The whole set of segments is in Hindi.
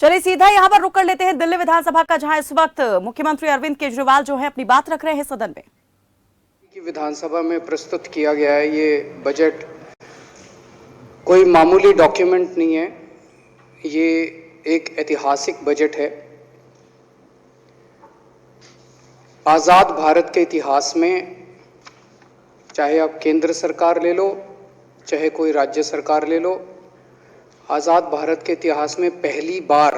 चलिए सीधा यहाँ पर रुक कर लेते हैं दिल्ली विधानसभा का, जहां इस वक्त मुख्यमंत्री अरविंद केजरीवाल जो है अपनी बात रख रहे हैं सदन में। विधानसभा में प्रस्तुत किया गया है ये बजट कोई मामूली डॉक्यूमेंट नहीं है, ये एक ऐतिहासिक बजट है। आज़ाद भारत के इतिहास में चाहे आप केंद्र सरकार ले लो, चाहे कोई राज्य सरकार ले लो, आज़ाद भारत के इतिहास में पहली बार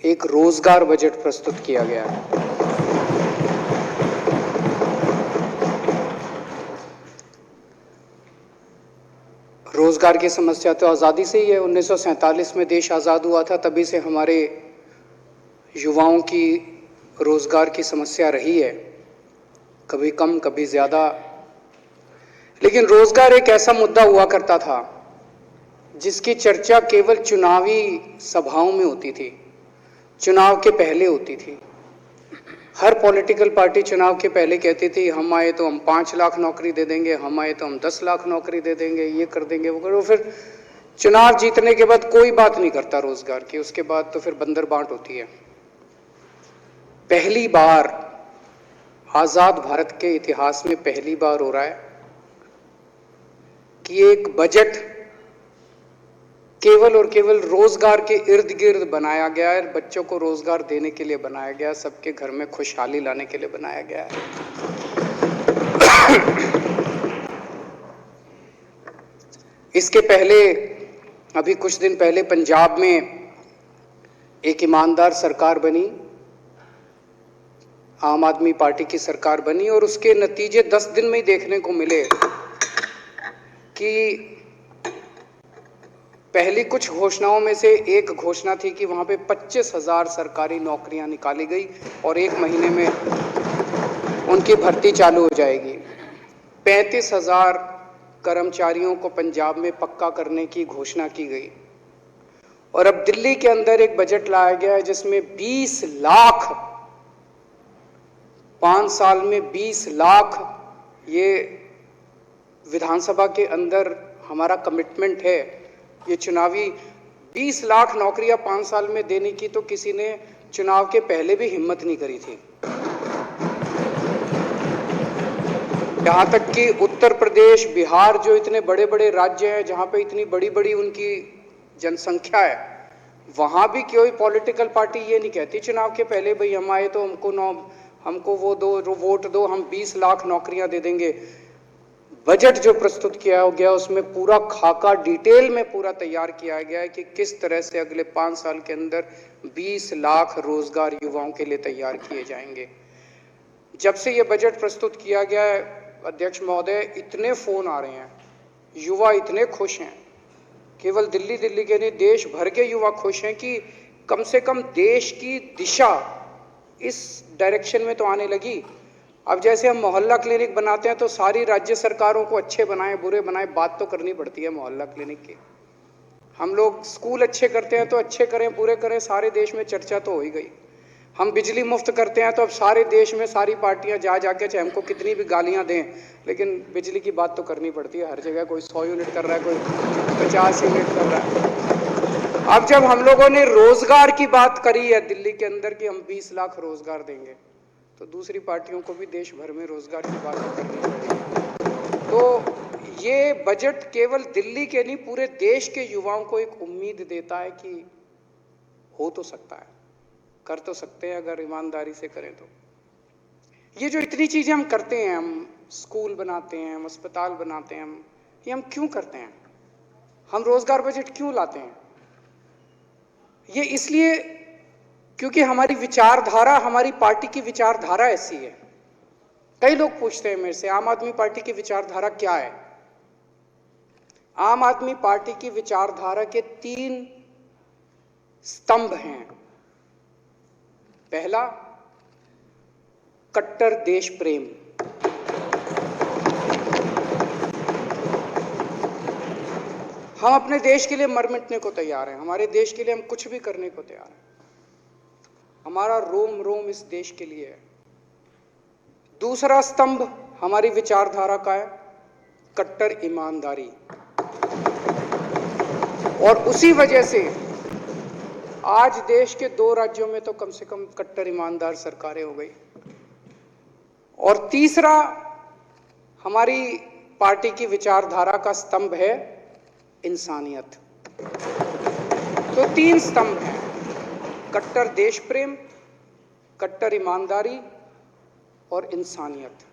एक रोजगार बजट प्रस्तुत किया गया है। रोजगार की समस्या तो आज़ादी से ही है। 1947 में देश आज़ाद हुआ था, तभी से हमारे युवाओं की रोजगार की समस्या रही है, कभी कम कभी ज़्यादा। लेकिन रोजगार एक ऐसा मुद्दा हुआ करता था जिसकी चर्चा केवल चुनावी सभाओं में होती थी, चुनाव के पहले होती थी। हर पॉलिटिकल पार्टी चुनाव के पहले कहती थी हम आए तो हम 5 लाख नौकरी दे देंगे, हम आए तो हम 10 लाख नौकरी दे देंगे, ये कर देंगे वो करो। फिर चुनाव जीतने के बाद कोई बात नहीं करता रोजगार की, उसके बाद तो फिर बंदर बांट होती है। पहली बार आजाद भारत के इतिहास में पहली बार हो रहा है कि एक बजट केवल और केवल रोजगार के इर्द गिर्द बनाया गया है, बच्चों को रोजगार देने के लिए बनाया गया, सबके घर में खुशहाली लाने के लिए बनाया गया है। इसके पहले अभी कुछ दिन पहले पंजाब में एक ईमानदार सरकार बनी, आम आदमी पार्टी की सरकार बनी, और उसके नतीजे 10 दिन में ही देखने को मिले कि पहली कुछ घोषणाओं में से एक घोषणा थी कि वहां पे 25,000 सरकारी नौकरियां निकाली गई और 1 महीने में उनकी भर्ती चालू हो जाएगी। 35,000 कर्मचारियों को पंजाब में पक्का करने की घोषणा की गई। और अब दिल्ली के अंदर एक बजट लाया गया है जिसमें 20 लाख, 5 साल में 20 लाख, ये विधानसभा के अंदर हमारा कमिटमेंट है। ये चुनावी 20 लाख नौकरियां 5 साल में देने की तो किसी ने चुनाव के पहले भी हिम्मत नहीं करी थी। यहां तक कि उत्तर प्रदेश, बिहार जो इतने बड़े बड़े राज्य हैं, जहां पे इतनी बड़ी बड़ी उनकी जनसंख्या है, वहां भी कोई पॉलिटिकल पार्टी ये नहीं कहती चुनाव के पहले भाई हम आए तो हमको वो दो, वोट दो, हम 20 लाख नौकरियां दे देंगे। बजट जो प्रस्तुत किया गया उसमें पूरा खाका डिटेल में पूरा तैयार किया गया है कि किस तरह से अगले 5 साल के अंदर 20 लाख रोजगार युवाओं के लिए तैयार किए जाएंगे। जब से ये बजट प्रस्तुत किया गया है अध्यक्ष महोदय, इतने फोन आ रहे हैं, युवा इतने खुश हैं, केवल दिल्ली के नहीं देश भर के युवा खुश हैं कि कम से कम देश की दिशा इस डायरेक्शन में तो आने लगी। अब जैसे हम मोहल्ला क्लिनिक बनाते हैं तो सारी राज्य सरकारों को अच्छे बनाएं बुरे बनाएं बात तो करनी पड़ती है मोहल्ला क्लिनिक की। हम लोग स्कूल अच्छे करते हैं तो अच्छे करें बुरे करें, सारे देश में चर्चा तो हो ही गई। हम बिजली मुफ्त करते हैं तो अब सारे देश में सारी पार्टियां जा जाके चाहे हमको कितनी भी गालियां दें, लेकिन बिजली की बात तो करनी पड़ती है हर जगह। कोई 100 यूनिट कर रहा है, कोई 50 यूनिट कर रहा है। अब जब हम लोगों ने रोजगार की बात करी है दिल्ली के अंदर कि हम 20 लाख रोजगार देंगे, तो दूसरी पार्टियों को भी देश भर में रोजगार की बात करनी पड़ेगी। तो ये बजट केवल दिल्ली के नहीं पूरे देश के युवाओं को एक उम्मीद देता है कि हो तो सकता है, कर तो सकते हैं अगर ईमानदारी से करें तो। ये जो इतनी चीजें हम करते हैं, हम स्कूल बनाते हैं, हम अस्पताल बनाते हैं, ये हम क्यों करते हैं? हम रोजगार बजट क्यों लाते हैं? ये इसलिए क्योंकि हमारी विचारधारा, हमारी पार्टी की विचारधारा ऐसी है। कई लोग पूछते हैं मेरे से आम आदमी पार्टी की विचारधारा क्या है? आम आदमी पार्टी की विचारधारा के 3 स्तंभ हैं। पहला, कट्टर देश प्रेम। हम अपने देश के लिए मर मिटने को तैयार हैं, हमारे देश के लिए हम कुछ भी करने को तैयार हैं। हमारा रोम रोम इस देश के लिए है। दूसरा स्तंभ हमारी विचारधारा का है कट्टर ईमानदारी, और उसी वजह से आज देश के 2 राज्यों में तो कम से कम कट्टर ईमानदार सरकारें हो गई, और तीसरा हमारी पार्टी की विचारधारा का स्तंभ है इंसानियत। तो 3 स्तंभ हैं, कट्टर देश प्रेम, कट्टर ईमानदारी और इंसानियत।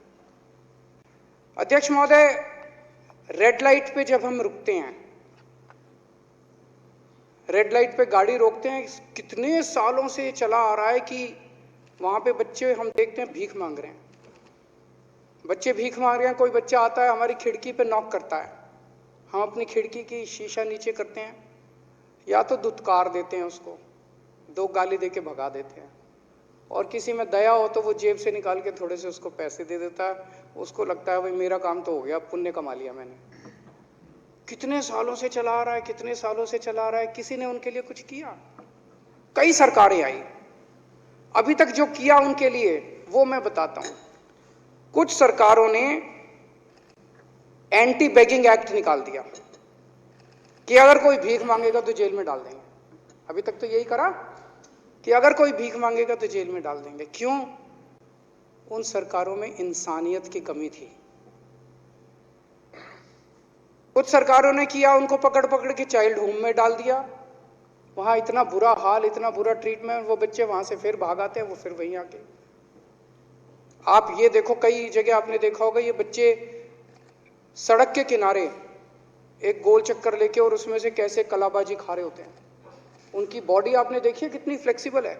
अध्यक्ष महोदय, रेड लाइट पे जब हम रुकते हैं, रेड लाइट पे गाड़ी रोकते हैं, कितने सालों से चला आ रहा है कि वहां पे बच्चे हम देखते हैं भीख मांग रहे हैं, बच्चे भीख मांग रहे हैं। कोई बच्चा आता है हमारी खिड़की पे नॉक करता है, हम अपनी खिड़की की शीशा नीचे करते हैं, या तो दुत्कार देते हैं उसको, 2 गाली देके भगा देते हैं, और किसी में दया हो तो वो जेब से निकाल के थोड़े से उसको पैसे दे देता है। उसको लगता है भाई मेरा काम तो हो गया, पुण्य कमा लिया मैंने। कितने सालों से चला आ रहा है, कितने सालों से चला आ रहा है, किसी ने उनके लिए कुछ किया? कई सरकारें आई, अभी तक जो किया उनके लिए वो मैं बताता हूं। कुछ सरकारों ने एंटी बेगिंग एक्ट निकाल दिया कि अगर कोई भीख मांगेगा तो जेल में डाल देंगे। अभी तक तो यही करा कि अगर कोई भीख मांगेगा तो जेल में डाल देंगे। क्यों? उन सरकारों में इंसानियत की कमी थी। कुछ सरकारों ने किया, उनको पकड़ पकड़ के चाइल्ड होम में डाल दिया, वहां इतना बुरा हाल, इतना बुरा ट्रीटमेंट, वो बच्चे वहां से फिर भाग आते हैं, वो फिर वहीं आके। आप ये देखो, कई जगह आपने देखा होगा, ये बच्चे सड़क के किनारे एक गोल चक्कर लेके और उसमें से कैसे कलाबाजी खा रहे होते हैं। उनकी बॉडी आपने देखी है कितनी फ्लेक्सिबल है।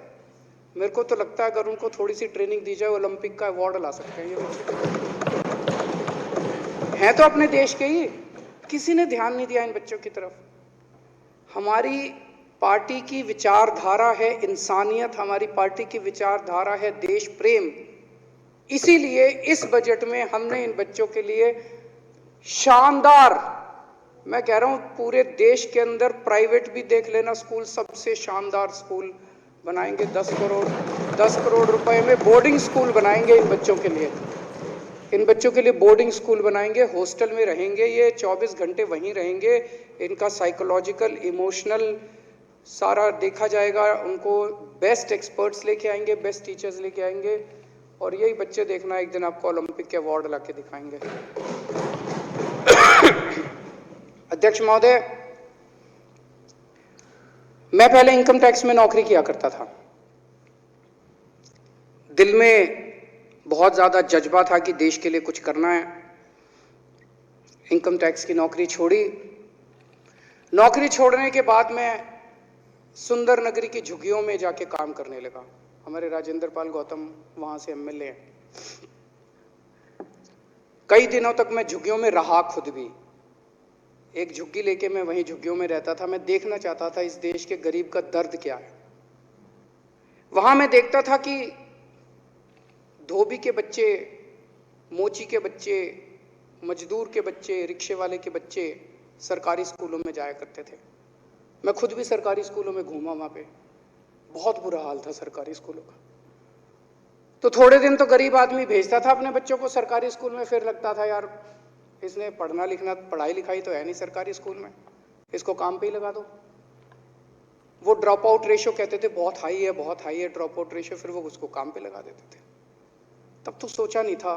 मेरे को तो लगता है अगर उनको थोड़ी सी ट्रेनिंग दी जाए, ओलंपिक का अवार्ड ला सकते हैं ये बच्चे। हैं तो अपने देश के ही, किसी ने ध्यान नहीं दिया इन बच्चों की तरफ। हमारी पार्टी की विचारधारा है इंसानियत, हमारी पार्टी की विचारधारा है देश प्रेम। इसीलिए इस बजट में हमने इन बच्चों के लिए शानदार, मैं कह रहा हूं पूरे देश के अंदर प्राइवेट भी देख लेना स्कूल, सबसे शानदार स्कूल बनाएंगे। 10 करोड़ रुपए में बोर्डिंग स्कूल बनाएंगे इन बच्चों के लिए। इन बच्चों के लिए बोर्डिंग स्कूल बनाएंगे, हॉस्टल में रहेंगे, ये 24 घंटे वहीं रहेंगे। इनका साइकोलॉजिकल, इमोशनल सारा देखा जाएगा। उनको बेस्ट एक्सपर्ट्स लेके आएंगे, बेस्ट टीचर्स लेके आएंगे, और यही बच्चे देखना एक दिन आपको ओलंपिक के अवार्ड ला के दिखाएंगे। अध्यक्ष महोदय, मैं पहले इनकम टैक्स में नौकरी किया करता था। दिल में बहुत ज्यादा जज्बा था कि देश के लिए कुछ करना है। इनकम टैक्स की नौकरी छोड़ी। नौकरी छोड़ने के बाद मैं सुंदर नगरी की झुग्गियों में जाके काम करने लगा। हमारे राजेंद्र पाल गौतम वहां से एमएलए हैं। कई दिनों तक मैं झुग्गियों में रहा, खुद भी एक झुग्गी लेके मैं वहीं झुग्गियों में रहता था। मैं देखना चाहता था इस देश के गरीब का दर्द क्या है। वहां मैं देखता था कि धोबी के बच्चे, मोची के बच्चे, मजदूर के बच्चे, रिक्शे वाले के बच्चे सरकारी स्कूलों में जाया करते थे। मैं खुद भी सरकारी स्कूलों में घूमा, वहां पे बहुत बुरा हाल था सरकारी स्कूलों का। तो थोड़े दिन तो गरीब आदमी भेजता था अपने बच्चों को सरकारी स्कूल में, फिर लगता था यार इसने पढ़ना लिखना, पढ़ाई लिखाई तो है नहीं सरकारी स्कूल में, इसको काम पे ही लगा दो। वो ड्रॉप आउट रेशियो कहते थे बहुत हाई है, बहुत हाई है ड्रॉप आउट रेशियो, फिर वो उसको काम पे लगा देते थे। तब तो सोचा नहीं था,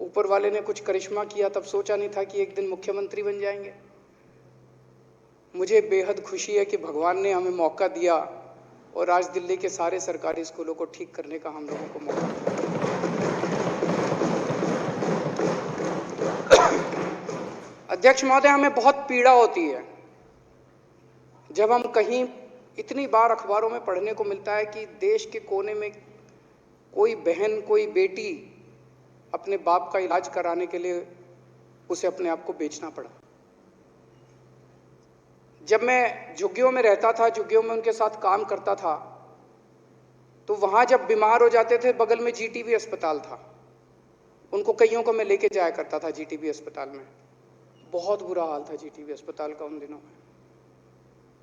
ऊपर वाले ने कुछ करिश्मा किया, तब सोचा नहीं था कि एक दिन मुख्यमंत्री बन जाएंगे। मुझे बेहद खुशी है कि भगवान ने हमें मौका दिया और आज दिल्ली के सारे सरकारी स्कूलों को ठीक करने का हम लोगों को मौका दिया। अध्यक्ष महोदय, हमें बहुत पीड़ा होती है जब हम कहीं, इतनी बार अखबारों में पढ़ने को मिलता है कि देश के कोने में कोई बहन, कोई बेटी अपने बाप का इलाज कराने के लिए उसे अपने आप को बेचना पड़ा। जब मैं झुग्गियों में रहता था, झुग्गियों में उनके साथ काम करता था, तो वहां जब बीमार हो जाते थे, बगल में जीटीबी अस्पताल था, उनको कईयों को मैं लेके जाया करता था जीटीबी अस्पताल में। बहुत बुरा हाल था जीटीबी अस्पताल का उन दिनों में।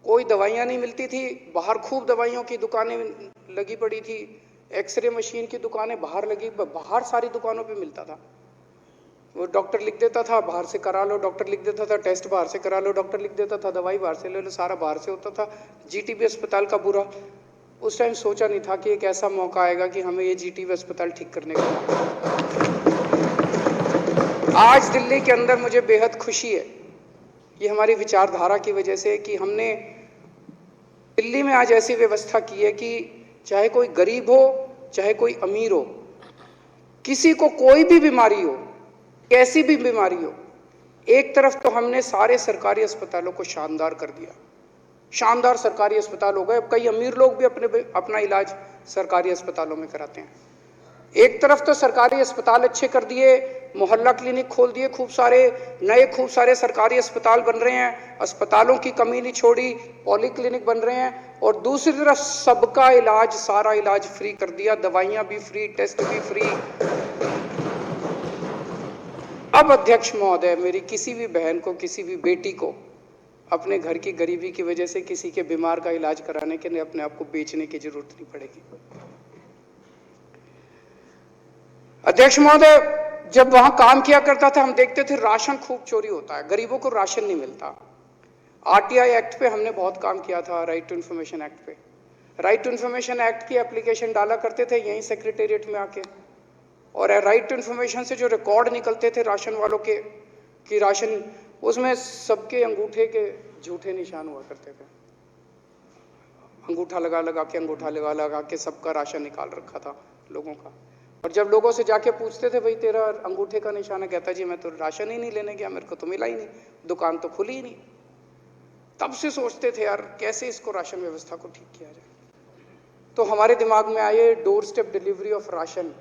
कोई दवाइयां नहीं मिलती थी, बाहर खूब दवाइयों की दुकानें लगी पड़ी थी, एक्सरे मशीन की दुकानें बाहर लगी, बाहर सारी दुकानों पे मिलता था। वो डॉक्टर लिख देता था बाहर से करा लो, डॉक्टर लिख देता था टेस्ट बाहर से करा लो, डॉक्टर लिख देता था दवाई बाहर से ले लो, सारा बाहर से होता था। जीटीबी अस्पताल का बुरा, उस टाइम सोचा नहीं था कि एक ऐसा मौका आएगा कि हमें ये जीटीबी अस्पताल ठीक करने का मौका। आज दिल्ली के अंदर मुझे बेहद खुशी है, ये हमारी विचारधारा की वजह से कि हमने दिल्ली में आज ऐसी व्यवस्था की है कि चाहे कोई गरीब हो चाहे कोई अमीर हो, किसी को कोई भी बीमारी हो, कैसी भी बीमारी हो, एक तरफ तो हमने सारे सरकारी अस्पतालों को शानदार कर दिया, शानदार सरकारी अस्पताल हो गए। अब कई अमीर लोग भी अपना इलाज सरकारी अस्पतालों में कराते हैं। एक तरफ तो सरकारी अस्पताल अच्छे कर दिए, मोहल्ला क्लिनिक खोल दिए, खूब सारे सरकारी अस्पताल बन रहे हैं, अस्पतालों की कमी नहीं छोड़ी, पॉली क्लिनिक बन रहे हैं, और दूसरी तरफ सबका इलाज, सारा इलाज फ्री कर दिया, दवाइयां भी फ्री, टेस्ट भी फ्री। अब अध्यक्ष महोदय, मेरी किसी भी बहन को, किसी भी बेटी को अपने घर की गरीबी की वजह से किसी के बीमार का इलाज कराने के लिए अपने आप को बेचने की जरूरत नहीं पड़ेगी। अध्यक्ष महोदय, जब वहां काम किया करता था हम देखते थे राशन खूब चोरी होता है, गरीबों को राशन नहीं मिलता। आरटीआई एक्ट पे हमने बहुत काम किया था, राइट टू इंफॉर्मेशन एक्ट पे। राइट टू इंफॉर्मेशन एक्ट की एप्लीकेशन डाला करते थे यहीं सेक्रेटेरिएट में आके, और राइट टू इंफॉर्मेशन से जो रिकॉर्ड निकलते थे राशन वालों के कि राशन, उसमें सबके अंगूठे के झूठे निशान हुआ करते थे। अंगूठा लगा लगा के सबका राशन निकाल रखा था लोगों का। और जब लोगों से जाके पूछते थे भाई तेरा अंगूठे का निशान है, कहता जी मैं तो राशन ही नहीं लेने गया, मेरे को तो मिला ही नहीं, दुकान तो खुली ही नहीं। तब से सोचते थे यार कैसे इसको राशन व्यवस्था को ठीक किया जाए। तो हमारे दिमाग में आए door step delivery of ration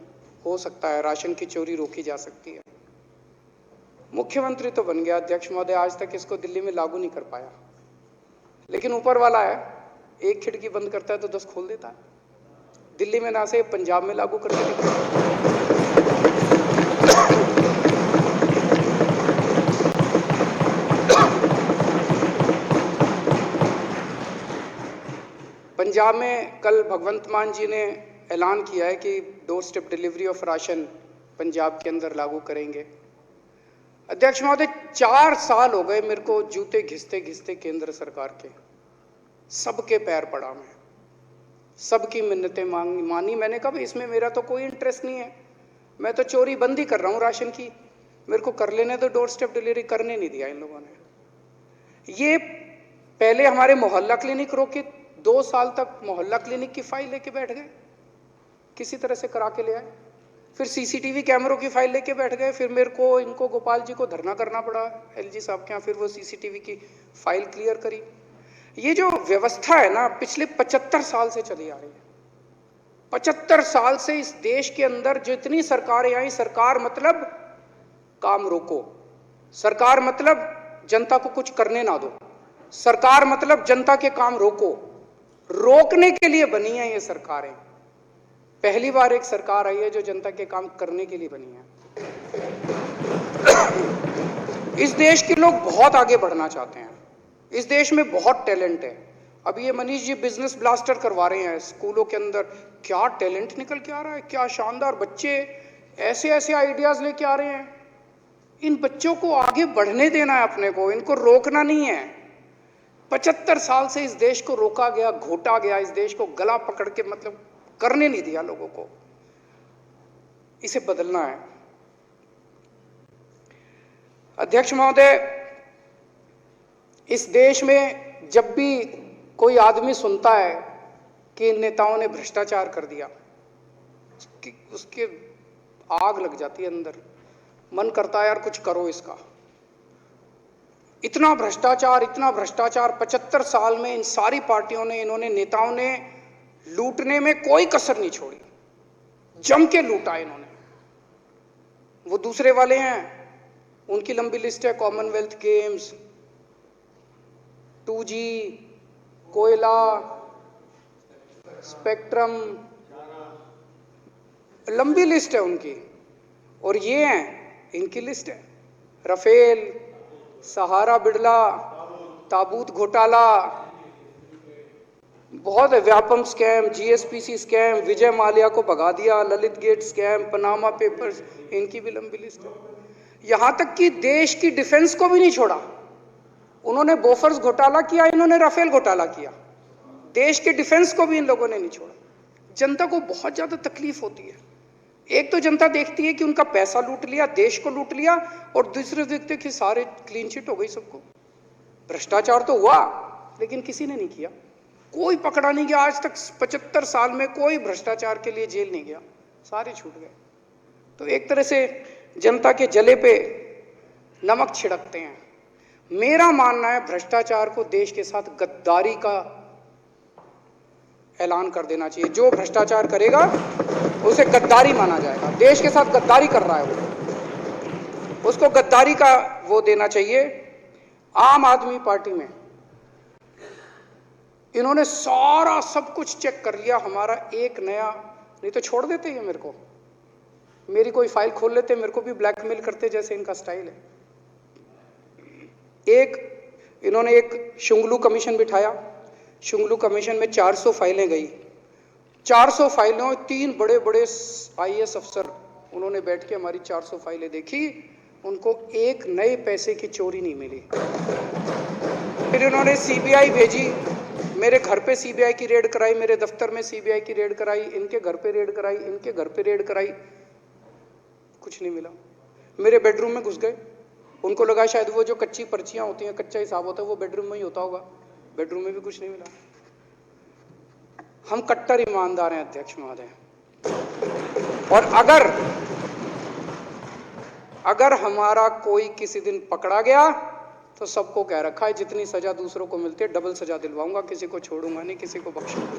हो सकता है, राशन की चोरी रोकी जा सकती है। मुख्यमंत्री तो बन गया अध्यक्ष महोदय, आज तक इसको दिल्ली में लागू नहीं कर पाया, लेकिन ऊपर वाला है, एक खिड़की बंद करता है तो 10 खोल देता है। दिल्ली में ना से पंजाब में लागू करके दिखाया। पंजाब में कल भगवंत मान जी ने ऐलान किया है कि door step delivery of ration Punjab के अंदर लागू करेंगे। अध्यक्ष महोदय, 4 साल हो गए मेरे को जूते घिसते घिसते केंद्र सरकार के, सबके पैर पड़ा मैं, सबकी मिन्नतें मानी मैंने। कहा इसमें मेरा तो कोई इंटरेस्ट नहीं है, मैं तो चोरी बंद ही कर रहा हूं राशन की, मेरे को कर लेने तो डोर स्टेप डिलीवरी करने नहीं दिया इन लोगों ने। ये पहले हमारे मोहल्ला क्लिनिक रोके, 2 साल तक मोहल्ला क्लिनिक की फाइल लेके बैठ गए, किसी तरह से करा के ले आए। फिर सीसीटीवी कैमरों की फाइल लेके बैठ गए, फिर मेरे को इनको गोपाल जी को धरना करना पड़ा एलजी साहब के यहाँ, फिर वो सीसीटीवी की फाइल क्लियर करी। ये जो व्यवस्था है ना पिछले 75 साल से चली आ रही है। 75 साल से इस देश के अंदर जितनी सरकारें आई, सरकार मतलब काम रोको, सरकार मतलब जनता को कुछ करने ना दो, सरकार मतलब जनता के काम रोको, रोकने के लिए बनी है ये सरकारें। पहली बार एक सरकार आई है जो जनता के काम करने के लिए बनी है। इस देश के लोग बहुत आगे बढ़ना चाहते हैं, इस देश में बहुत टैलेंट है। अब ये मनीष जी बिजनेस ब्लास्टर करवा रहे हैं स्कूलों के अंदर, क्या टैलेंट निकल के आ रहा है, क्या शानदार बच्चे ऐसे ऐसे आइडियाज लेके आ रहे हैं। इन बच्चों को आगे बढ़ने देना है अपने को, इनको रोकना नहीं है। 75 साल से इस देश को रोका गया, घोटा गया, इस देश को गला पकड़ के मतलब करने नहीं दिया लोगों को, इसे बदलना है। अध्यक्ष महोदय, इस देश में जब भी कोई आदमी सुनता है कि इन नेताओं ने भ्रष्टाचार कर दिया, उसके आग लग जाती है अंदर, मन करता है यार कुछ करो इसका। इतना भ्रष्टाचार 75 साल में इन सारी पार्टियों ने, इन्होंने नेताओं ने लूटने में कोई कसर नहीं छोड़ी, जम के लूटा इन्होंने। वो दूसरे वाले हैं, उनकी लंबी लिस्ट है, कॉमनवेल्थ गेम्स, 2G, कोयला, स्पेक्ट्रम, लंबी लिस्ट है उनकी। और ये हैं, इनकी लिस्ट है, राफेल, सहारा बिड़ला, ताबूत घोटाला, बहुत है, Vyapam scam, GSPC scam, Vijay Mallya को भगा दिया, Lalit gate scam, Panama papers, इनकी भी लंबी लिस्ट है। यहां तक कि देश की डिफेंस को भी नहीं छोड़ा। उन्होंने बोफर्स घोटाला किया, इन्होंने राफेल घोटाला किया, देश के डिफेंस को भी इन लोगों ने नहीं छोड़ा। जनता को बहुत ज्यादा तकलीफ होती है। एक तो जनता देखती है कि उनका पैसा लूट लिया, देश को लूट लिया, और दूसरे देखते कि सारे क्लीन चिट हो गई सबको। भ्रष्टाचार तो हुआ लेकिन किसी ने नहीं किया, कोई पकड़ा नहीं गया। आज तक 75 साल में कोई भ्रष्टाचार के लिए जेल नहीं गया, सारे छूट गए। तो एक तरह से जनता के जले पे नमक छिड़कते हैं। मेरा मानना है भ्रष्टाचार को देश के साथ गद्दारी का ऐलान कर देना चाहिए। जो भ्रष्टाचार करेगा उसे गद्दारी माना जाएगा। देश के साथ गद्दारी कर रहा है वो, उसको गद्दारी का वो देना चाहिए। आम आदमी पार्टी में इन्होंने सारा सब कुछ चेक कर लिया। हमारा एक नया, नहीं तो छोड़ देते ये मेरे को, मेरी कोई फाइल खोल लेते, मेरे को भी ब्लैकमेल करते जैसे इनका स्टाइल है। इन्होंने एक शुंगलू कमीशन बिठाया, शुंगलू कमीशन में 400 फाइलें गई। 400 फाइलों, 3 बड़े बड़े IAS अफसर उन्होंने बैठ के हमारी 400 फाइलें देखी, उनको एक नए पैसे की चोरी नहीं मिली। फिर इन्होंने CBI भेजी, मेरे घर पे CBI की रेड कराई, मेरे दफ्तर में CBI की रेड कराई, इनके घर पे रेड कराई, इनके घर पे रेड कराई, कुछ नहीं मिला। मेरे बेडरूम में घुस गए, उनको लगा शायद वो जो कच्ची पर्चियां होती हैं, कच्चा हिसाब होता है, वो बेडरूम में ही होता होगा। बेडरूम में भी कुछ नहीं मिला। हम कट्टर ईमानदार हैं अध्यक्ष महोदय। और अगर हमारा कोई किसी दिन पकड़ा गया तो सबको कह रखा है जितनी सजा दूसरों को मिलती है डबल सजा दिलवाऊंगा, किसी को छोड़ूंगा नहीं, किसी को बख्शूंगा।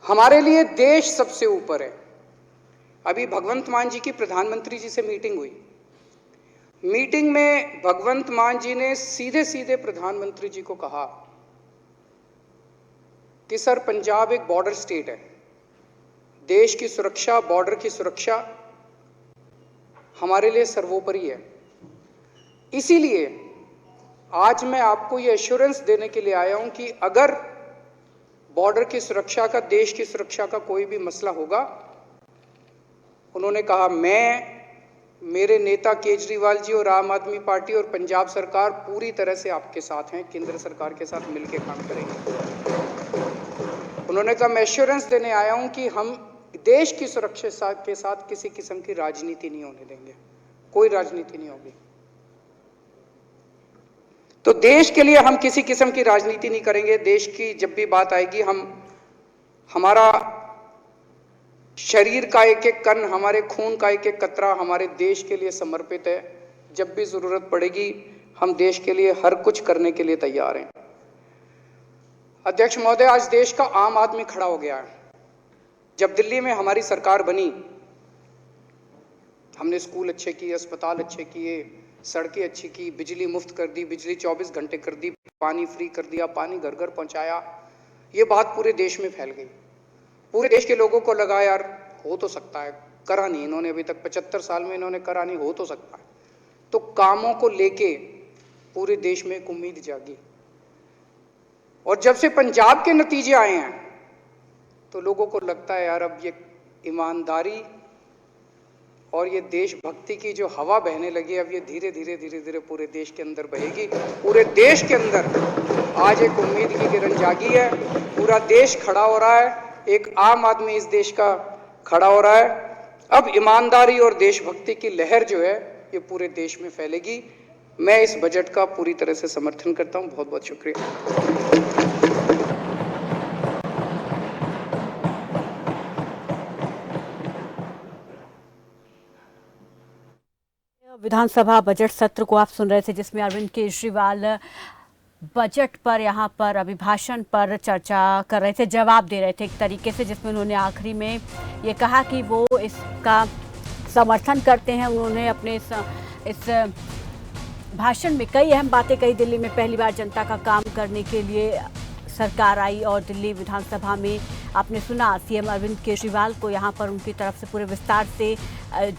हमारे लिए देश सबसे ऊपर है। अभी भगवंत मान जी की प्रधानमंत्री जी से मीटिंग हुई। मीटिंग में भगवंत मान जी ने सीधे सीधे प्रधानमंत्री जी को कहा कि सर, पंजाब एक बॉर्डर स्टेट है, देश की सुरक्षा, बॉर्डर की सुरक्षा हमारे लिए सर्वोपरि है। इसीलिए आज मैं आपको ये एश्योरेंस देने के लिए आया हूं कि अगर बॉर्डर की सुरक्षा का, देश की सुरक्षा का कोई भी मसला होगा, उन्होंने कहा मेरे नेता केजरीवाल जी और आम आदमी पार्टी और पंजाब सरकार पूरी तरह से आपके साथ हैं, केंद्र सरकार के साथ मिलकर काम करेंगे। उन्होंने कहा मैं एश्योरेंस देने आया हूं कि हम देश की सुरक्षा के साथ किसी किस्म की राजनीति नहीं होने देंगे, कोई राजनीति नहीं होगी। तो देश के लिए हम किसी किस्म की राजनीति नहीं करेंगे। देश की जब भी बात आएगी, हमारा शरीर का एक एक कण, हमारे खून का एक एक कतरा हमारे देश के लिए समर्पित है। जब भी जरूरत पड़ेगी हम देश के लिए हर कुछ करने के लिए तैयार हैं। अध्यक्ष महोदय, आज देश का आम आदमी खड़ा हो गया है। जब दिल्ली में हमारी सरकार बनी, हमने स्कूल अच्छे किए, अस्पताल अच्छे किए, सड़कें अच्छी की, बिजली मुफ्त कर दी, बिजली 24 घंटे कर दी, पानी फ्री कर दिया, पानी घर घर पहुंचाया। ये बात पूरे देश में फैल गई। पूरे देश के लोगों को लगा यार हो तो सकता है, करा नहीं इन्होंने अभी तक, 75 साल में इन्होंने करा नहीं, हो तो सकता है। तो कामों को लेके पूरे देश में एक उम्मीद जागी। और जब से पंजाब के नतीजे आए हैं तो लोगों को लगता है यार अब ये ईमानदारी और ये देशभक्ति की जो हवा बहने लगी, अब ये धीरे धीरे पूरे देश के अंदर बहेगी। पूरे देश के अंदर आज एक उम्मीद की किरण जागी है। पूरा देश खड़ा हो रहा है, एक आम आदमी इस देश का खड़ा हो रहा है। अब ईमानदारी और देशभक्ति की लहर जो है ये पूरे देश में फैलेगी। मैं इस बजट का पूरी तरह से समर्थन करता हूं। बहुत बहुत शुक्रिया। विधानसभा बजट सत्र को आप सुन रहे थे, जिसमें अरविंद केजरीवाल बजट पर, यहाँ पर अभिभाषण पर चर्चा कर रहे थे, जवाब दे रहे थे एक तरीके से, जिसमें उन्होंने आखिरी में ये कहा कि वो इसका समर्थन करते हैं। उन्होंने अपने इस भाषण में कई अहम बातें कही। दिल्ली में पहली बार जनता का काम करने के लिए सरकार आई और दिल्ली विधानसभा में आपने सुना सीएम अरविंद केजरीवाल को यहाँ पर उनकी तरफ से पूरे विस्तार से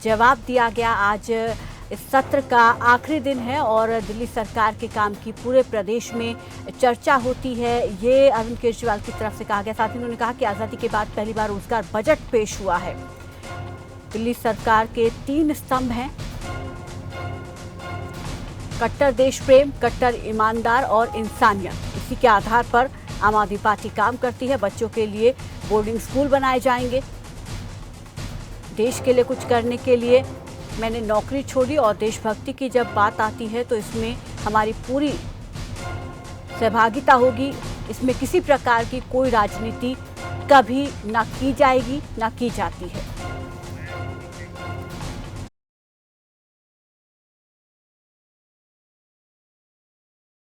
जवाब दिया गया। आज इस सत्र का आखिरी दिन है और दिल्ली सरकार के काम की पूरे प्रदेश में चर्चा होती है, ये अरविंद केजरीवाल की तरफ से कहा गया। साथ ही उन्होंने कहा कि आज़ादी के बाद पहली बार रोजगार बजट पेश हुआ है। दिल्ली सरकार के 3 स्तंभ हैं, कट्टर देश प्रेम, कट्टर ईमानदार और इंसानियत। इसी के आधार पर आम आदमी पार्टी काम करती है। बच्चों के लिए बोर्डिंग स्कूल बनाए जाएंगे। देश के लिए कुछ करने के लिए मैंने नौकरी छोड़ी और देशभक्ति की जब बात आती है तो इसमें हमारी पूरी सहभागिता होगी। इसमें किसी प्रकार की कोई राजनीति कभी ना की जाएगी, ना की जाती है।